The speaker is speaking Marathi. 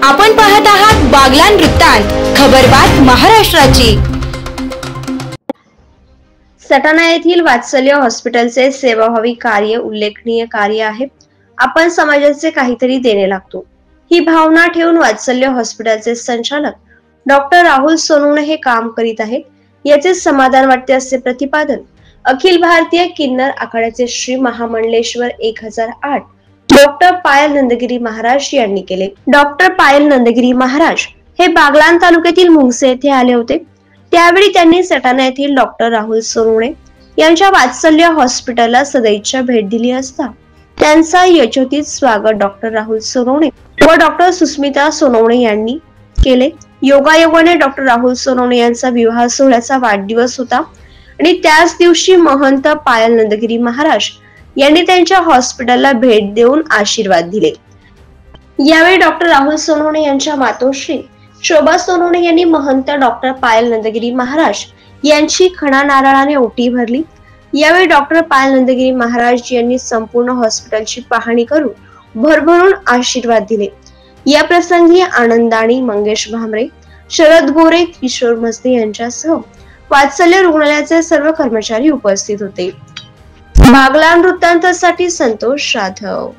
आपण पाहत आहात बागलाण वृत्तांत, खबरबात महाराष्ट्राची। सटाणा येथील वात्सल्य हॉस्पिटलचे सेवाभावी कार्य उल्लेखनीय कार्य आहे। आपण समाजाचे काहीतरी देणे लागतो ही भावना ठेवून वात्सल्य हॉस्पिटलचे संचालक डॉक्टर राहुल सोनवणे हे काम करीत आहेत, याचे समाधान वाटते असे प्रतिपादन अखिल भारतीय किन्नर आखाड्याचे श्री महामंडलेश्वर 1008 डॉक्टर पायल नंदगिरी महाराज यांनी केले। डॉक्टर पायल नंदगिरी महाराज हे बागलाण तालुक्यातील मुंगसे येथे आले होते। त्यावेळी त्यांनी सटाणा येथील डॉक्टर राहुल सोनवणे यांच्या वात्सल्य हॉस्पिटलला सदिच्छा भेट दिली असता त्यांचा यशोचित स्वागत डॉक्टर राहुल सोनवणे व डॉक्टर सुस्मिता सोनवणे यांनी केले। योगायोगाने डॉक्टर राहुल सोनवणे यांचा विवाह सोहळ्याचा वाढदिवस होता आणि त्याच दिवशी महंत पायल नंदगिरी महाराज यांनी त्यांच्या हॉस्पिटलला भेट देऊन आशीर्वाद दिले। यावेळी डॉक्टर राहुल सोनवणे यांच्या मातोश्री शोभा सोनवणे यांनी महंत डॉक्टर पायल नंदगिरी महाराज यांची खणा नारळाने ओटी भरली। यावेळी डॉक्टर पायल नंदगिरी महाराज यांनी संपूर्ण हॉस्पिटलची पाहणी करून भरभरून आशीर्वाद दिले। या प्रसंगी आनंदाणी मंगेश भामरे, शरद गोरे, किशोर मस्ते यांच्यासह वात्सल्य रुग्णालयाचे सर्व कर्मचारी उपस्थित होते। बागलाण वृत्तांतासाठी संतोष जाधव।